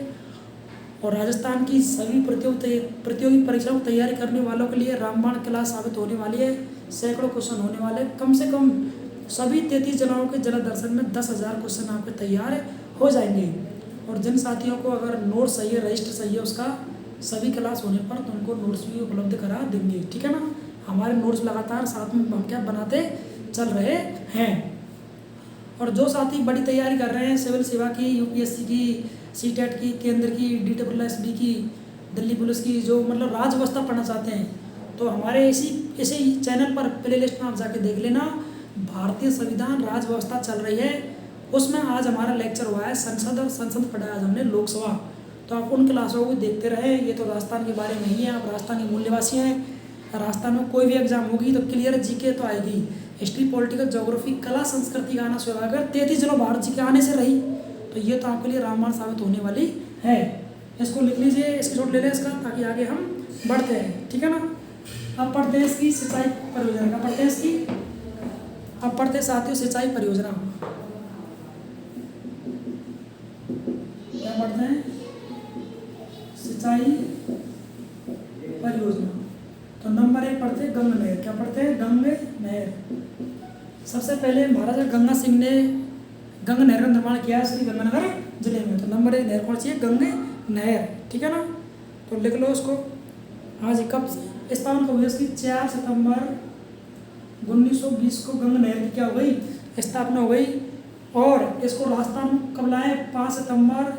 और राजस्थान की सभी प्रतियोगी परीक्षाओं की तैयारी करने वालों के लिए रामबाण क्लास साबित होने वाली है। सैकड़ों क्वेश्चन होने वाले, कम से कम सभी 33 जिलों के जिला दर्शन में 10,000 क्वेश्चन आपके तैयार हो जाएंगे। और जिन साथियों को अगर नोट्स चाहिए, रजिस्टर चाहिए उसका, सभी क्लास होने पर तो उनको नोट्स भी उपलब्ध करा देंगे, ठीक है ना। हमारे नोट्स लगातार साथ में हम क्या बनाते चल रहे हैं। और जो साथी बड़ी तैयारी कर रहे हैं सिविल सेवा की, यूपीएससी की, सीटेट की, केंद्र की, DSSB की, दिल्ली पुलिस की, जो मतलब राज व्यवस्था पढ़ना चाहते हैं, तो हमारे इसी चैनल पर प्लेलिस्ट में आप जाके देख लेना। भारतीय संविधान राज व्यवस्था चल रही है, उसमें आज हमारा लेक्चर हुआ है संसद, और संसद पढ़ा आज हमने लोकसभा। तो आप उन क्लासों को देखते रहे। ये तो राजस्थान के बारे में ही है, आप राजस्थान के मूल निवासी हैं। राजस्थान में कोई भी एग्जाम होगी तो क्लियर जीके तो आएगी। हिस्ट्री, पॉलिटिकल, ज्योग्राफी, कला, संस्कृति का आना स्वाभाविक। 33 जिलों भारत जी के आने से रही तो ये तो आपके लिए रामबाण साबित होने वाली है। इसको लिख लीजिए, स्क्रीनशॉट ले लें इसका, ताकि आगे हम बढ़ते हैं, ठीक है ना। अब पढ़ते हैं इसकी सिंचाई परियोजना का, पढ़ते हैं इसकी, अब पढ़ते हैं साथियों सिंचाई परियोजना। क्या पढ़ते हैं? सिंचाई परियोजना। तो नंबर 1 पढ़ते हैं गंग नहर। क्या पढ़ते हैं? गंग नहर। सबसे पहले महाराजा गंगा सिंह ने गंग नहर का निर्माण किया है श्रीगंगानगर जिले में। तो नंबर 1 नहर कौन सी है? गंग नहर, ठीक है ना। तो लिख लो उसको। हाँ जी, कब स्थापना हुई इसकी? 4 सितंबर 1920 को गंग नहर की क्या हो गई? स्थापना हो गई। और इसको राजस्थान कब लाए? 5 सितंबर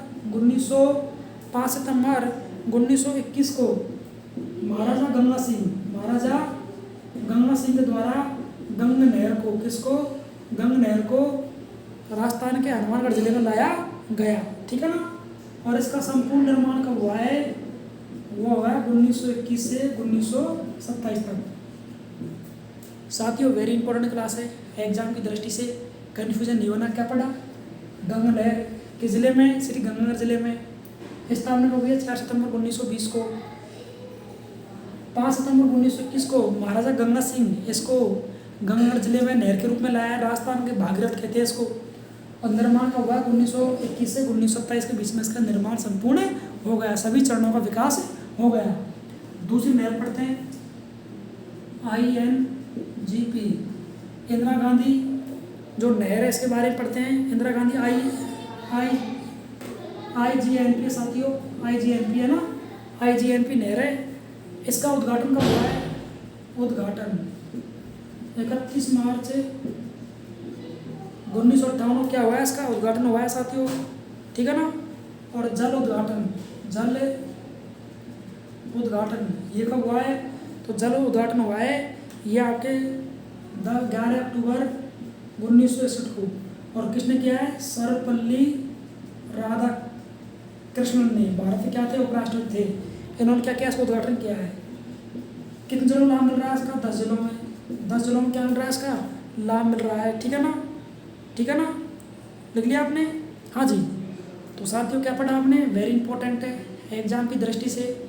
1921 को महाराजा गंगा सिंह के द्वारा गंग नहर को, किसको? गंग नहर को राजस्थान के हनुमानगढ़ जिले में लाया गया, ठीक है ना। और इसका संपूर्ण निर्माण कब हुआ है? वो हुआ है 1921 से 1927 तक। साथियों वेरी इंपॉर्टेंट क्लास है, एग्जाम की दृष्टि से कन्फ्यूजन नहीं होना। क्या पढ़ा? गंग नहर के जिले में, श्री गंगानगर जिले में स्थापना हो गई है 4 सितंबर 1920 को। 5 सितंबर 1921 को महाराजा गंगा सिंह इसको गंगानगर जिले में नहर के रूप में लाया है। राजस्थान के भागीरथ कहते हैं इसको। और निर्माण का हुआ 1921 से 1927 के बीच में इसका निर्माण संपूर्ण हो गया, सभी चरणों का विकास हो गया। दूसरी नहर पढ़ते हैं INGP, इंदिरा गांधी जो नहर है इसके बारे में पढ़ते हैं। इंदिरा गांधी IGNP साथियों, IGNP है ना, IGNP नहर है। इसका उद्घाटन कब हुआ है? उद्घाटन 31 मार्च 1958 क्या हुआ है? इसका उद्घाटन हुआ है साथियों, ठीक है ना। और जल उद्घाटन ये कब हुआ है? तो जल उद्घाटन हुआ है ये आपके 11 अक्टूबर 1961 को। और किसने किया है? सर्वपल्ली राधाकृष्णन ने। भारत के क्या थे? उपराष्ट्रपति थे। इन्होंने क्या किया? इसका उद्घाटन किया है। कितने जिलों में लाभ मिल रहा है इसका? 10 जिलों में। 10 जिलों में क्या मिल रहा है इसका? लाभ मिल रहा है, ठीक है ना, ठीक है ना। लिख लिया आपने? हाँ जी। तो साथियों क्या पढ़ा आपने? वेरी इंपॉर्टेंट है एग्जाम की दृष्टि से,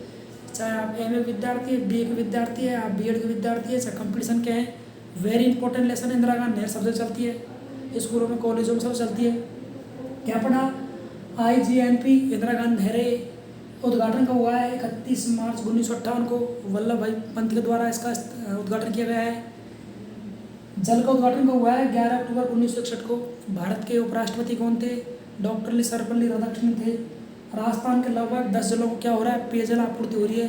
चाहे आप MA विद्यार्थी है, BA के विद्यार्थी है, आप BEd के विद्यार्थी है, चाहे कंपटीशन के हैं। वेरी इंपॉर्टेंट लेसन है। इंदिरा गांधी नहर सब जगह चलती है, स्कूलों में कॉलेजों में सब चलती है। क्या पढ़ा? IGNP इंदिरा गांधी नहर उद्घाटन का हुआ है 31 मार्च 1958 को वल्लभ भाई पंत के द्वारा इसका उद्घाटन किया गया है। जल का उद्घाटन का हुआ है 11 अक्टूबर 1961 को। भारत के उपराष्ट्रपति कौन थे? डॉक्टर सर्वपल्ली राधाकृष्णन थे। राजस्थान के लगभग 10 जिलों को क्या हो रहा है? पेयजल आपूर्ति हो रही है,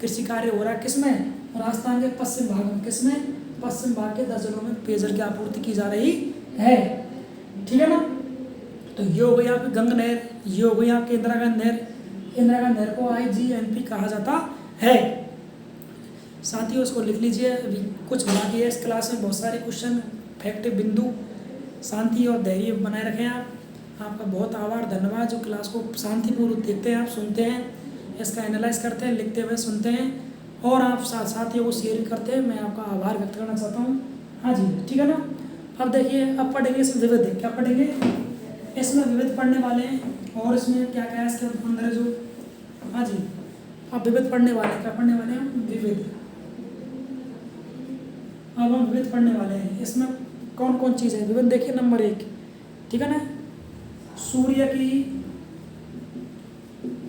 कृषि कार्य हो रहा है। किसमें? राजस्थान के पश्चिम भाग में। किसमें? पश्चिम भाग के 10 जिलों में पेयजल की आपूर्ति की जा रही है, ठीक है ना। तो ये हो गई आपकी गंग नहर, ये हो गई आपकी इंदिरा गांधी नहर। इंदिरा गांधी नहर को IGNP कहा जाता है। साथियों इसको लिख लीजिए। अभी कुछ बाकी है इस क्लास में, बहुत सारे क्वेश्चन, फैक्ट, बिंदु। शांति और धैर्य बनाए रखें आप। आपका बहुत आभार, धन्यवाद जो क्लास को शांतिपूर्वक देखते हैं, आप सुनते हैं, इसका एनालाइज करते हैं, लिखते हुए सुनते हैं और आप साथियों को शेयर करते हैं। मैं आपका आभार व्यक्त करना चाहता हूँ। हाँ जी, ठीक है ना। अब देखिए, अब पढ़ेंगे इसमें विविध। क्या पढ़ेंगे? इसमें विविध पढ़ने वाले हैं। और इसमें क्या क्या है इसके अंदर जो, हाँ जी, अब विविध पढ़ने वाले हैं। क्या पढ़ने वाले हैं? विविध। अब हम विविध पढ़ने वाले हैं। इसमें कौन कौन चीज़ है विविध? देखिए नंबर 1, ठीक है ना, सूर्य की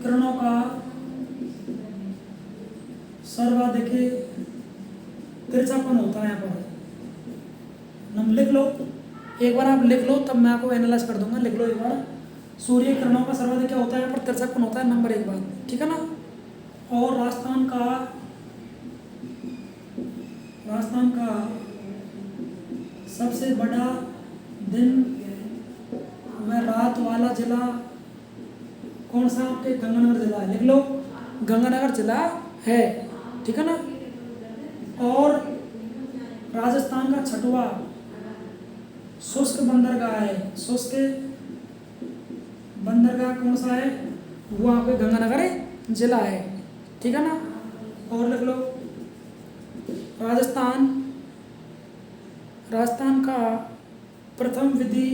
किरणों का सर्वाधिक तिरछापन होता है। यहाँ पर हम लिख लो, एक बार आप लिख लो, तब मैं आपको एनालाइज कर दूंगा। लिख लो एक बार, सूर्य किरणों का सर्वाधिक क्या होता है? यहाँ पर तिरछापन होता है, नंबर 1 बात, ठीक है ना। और राजस्थान का सबसे बड़ा दिन व रात वाला जिला कौन सा? आपके गंगानगर जिला है। लिख लो, गंगानगर जिला है, ठीक है ना। और राजस्थान का 6वां शुष्क बंदरगाह है। शुष्क बंदरगाह कौन सा है? वो आपके गंगानगर जिला है, ठीक है ना। और लिख लो, राजस्थान का प्रथम विधि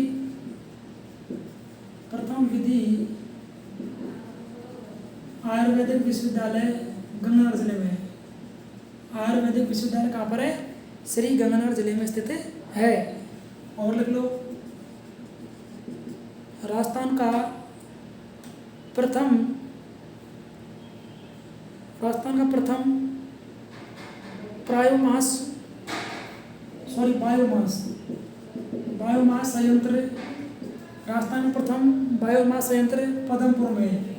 आयुर्वेदिक विश्वविद्यालय गंगानगर जिले में। आयुर्वेदिक विश्वविद्यालय कहाँ पर है? श्री गंगानगर जिले में स्थित है। और लिख लो, राजस्थान का प्रथम बायोमास संयंत्र, राजस्थान में प्रथम बायोमास संयंत्र पदमपुर में।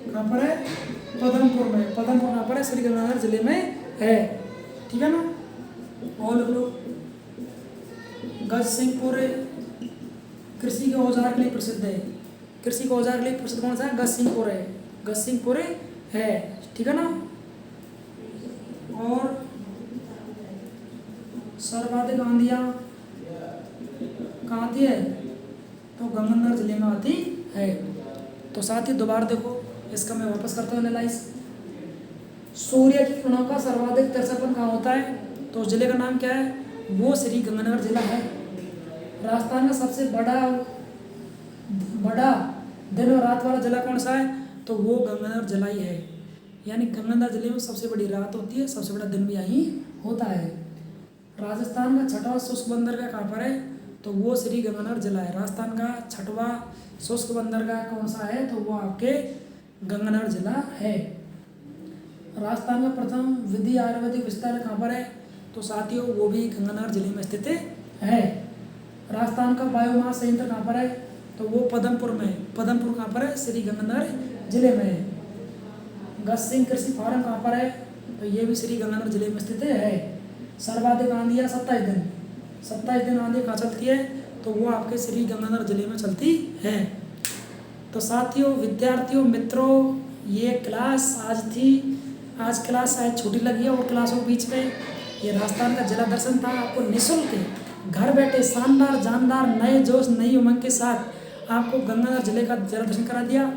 कहाँ पर है? पदमपुर में। पदमपुर कहाँ पर है? श्री गंगानगर जिले में है। ठीक है ना? और लिख लो, गजसिंहपुर कृषि के औजार के लिए प्रसिद्ध है। कृषि के औजार के लिए प्रसिद्ध कौन सा है? गजसिंहपुर है। गजसिंहपुर है। ठीक है ना? और सर्वाधिक आंधियाँ कहाँ आती है? तो गंगानगर जिले में आती है। तो साथ ही दोबारा देखो, इसका मैं वापस करता हूँ एनालाइज। सूर्य की किरणों का सर्वाधिक तिरछापन कहाँ होता है? तो जिले का नाम क्या है? वो श्री गंगानगर जिला है। राजस्थान का सबसे बड़ा दिन और रात वाला जिला कौन सा है? तो वो गंगानगर जिला ही है। यानी गंगानगर जिले में सबसे बड़ी रात होती है, सबसे बड़ा दिन भी यहीं होता है। राजस्थान का छठवां शुष्क बंदरगाह कहाँ पर है? तो वो श्री गंगानगर जिला है। राजस्थान का छठवां शुष्क बंदरगाह कौन सा है? तो वो आपके गंगानगर जिला है। राजस्थान का प्रथम विधि आयुर्वेदिक विश्वविद्यालय कहाँ पर है? तो साथियों वो भी गंगानगर जिले में स्थित है। राजस्थान का बायोमास संयंत्र कहाँ पर है? तो वो पदमपुर में। पदमपुर कहाँ पर है? श्री गंगानगर जिले में है। गजसिंह कृषि फार्म कहाँ पर है? तो ये भी श्री गंगानगर जिले में स्थित है। सर्वाधिक आंधियाँ 27 दिन आंधी कहाँ चलती है? तो वो आपके श्री गंगानगर जिले में चलती है। तो साथियों, विद्यार्थियों, मित्रों, ये क्लास आज क्लास शायद छुट्टी लगी है और क्लासों के बीच में ये राजस्थान का जिला दर्शन था। आपको निःशुल्क घर बैठे शानदार, जानदार, नए जोश, नई उमंग के साथ आपको गंगानगर जिले का जिला दर्शन करा दिया।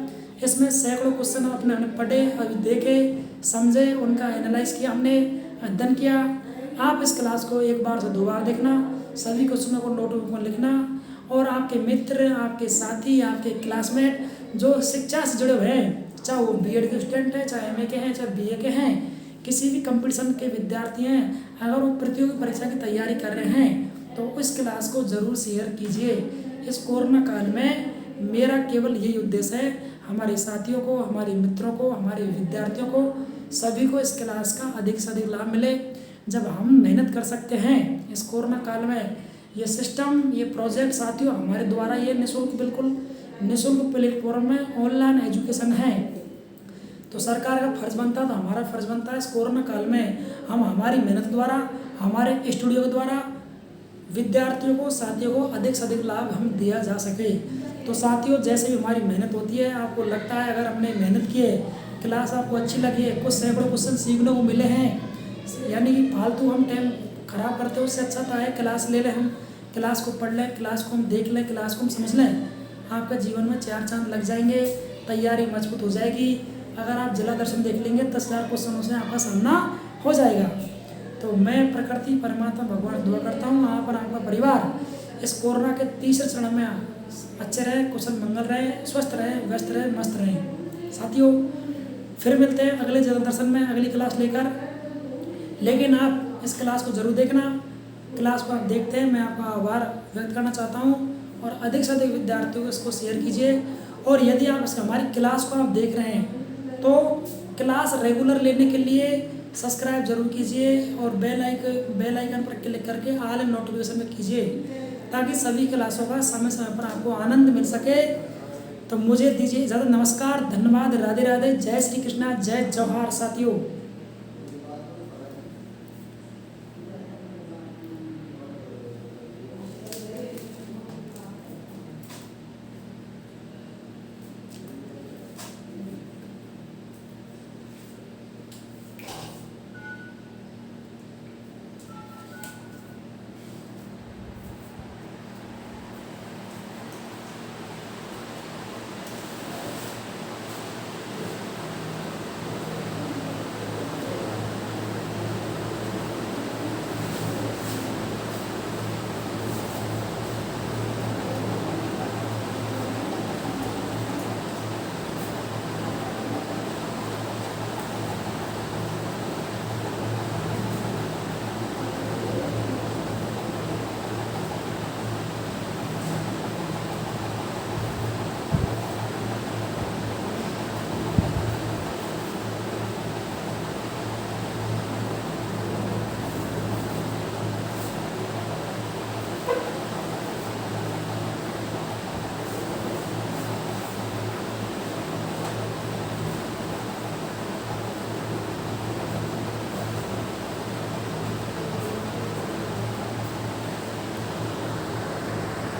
इसमें सैकड़ों क्वेश्चन हमने पढ़े, अभी देखे, समझे, उनका एनालाइज किया, हमने अध्ययन किया। आप इस क्लास को एक बार से 2 बार देखना, सभी क्वेश्चनों को नोटबुक में लिखना और आपके मित्र, आपके साथी, आपके क्लासमेट जो शिक्षा से जुड़े हुए हैं, चाहे वो बीएड के स्टूडेंट हैं, चाहे एमए के हैं, चाहे बीए के हैं, किसी भी कंपटीशन के विद्यार्थी हैं, अगर वो प्रतियोगी परीक्षा की तैयारी कर रहे हैं तो इस क्लास को ज़रूर शेयर कीजिए। इस कोरोना काल में मेरा केवल यही उद्देश्य है, हमारे साथियों को, हमारे मित्रों को, हमारे विद्यार्थियों को, सभी को इस क्लास का अधिक से अधिक लाभ मिले। जब हम मेहनत कर सकते हैं इस कोरोना काल में, ये सिस्टम, ये प्रोजेक्ट साथियों हमारे द्वारा ये बिल्कुल निःशुल्क प्लेटफॉर्म में ऑनलाइन एजुकेशन है। तो सरकार का फर्ज बनता है, तो हमारा फर्ज बनता है इस कोरोना काल में हम हमारी मेहनत द्वारा, हमारे स्टूडियो के द्वारा विद्यार्थियों को, साथियों को अधिक से अधिक लाभ हम दिया जा सके। तो साथियों, जैसे भी हमारी मेहनत होती है, आपको लगता है अगर हमने मेहनत की है, क्लास आपको अच्छी लगी है, कुछ सैकड़ों क्वेश्चन सीखने को मिले हैं, यानी कि फालतू हम टाइम खराब करते हो, उससे अच्छा तो है क्लास ले लें, हम क्लास को पढ़ लें, क्लास को हम देख लें, क्लास को हम समझ लें, आपका जीवन में 4 चांद लग जाएंगे, तैयारी मजबूत हो जाएगी। अगर आप जिला दर्शन देख लेंगे 10,000 क्वेश्चनों से आपका सामना हो जाएगा। तो मैं प्रकृति, परमात्मा, भगवान दुआ करता हूँ आप और आपका परिवार इस कोरोना के तीसरे चरण में अच्छे रहे, कुशल मंगल रहे, स्वस्थ रहे, व्यस्त रहे, मस्त रहे। साथियों, फिर मिलते हैं अगले जिला दर्शन में अगली क्लास लेकर, लेकिन आप इस क्लास को ज़रूर देखना। क्लास को आप देखते हैं, मैं आपका आभार व्यक्त करना चाहता हूँ और अधिक से अधिक विद्यार्थियों को इसको शेयर कीजिए। और यदि आप हमारी क्लास को आप देख रहे हैं तो क्लास रेगुलर लेने के लिए सब्सक्राइब जरूर कीजिए और बेल आइकन पर क्लिक करके ऑल नोटिफिकेशन में कीजिए, ताकि सभी क्लासों का समय समय पर आपको आनंद मिल सके। तो मुझे दीजिए इजाज़त। नमस्कार, धन्यवाद, राधे राधे, जय श्री कृष्णा, जय जौहर साथियों।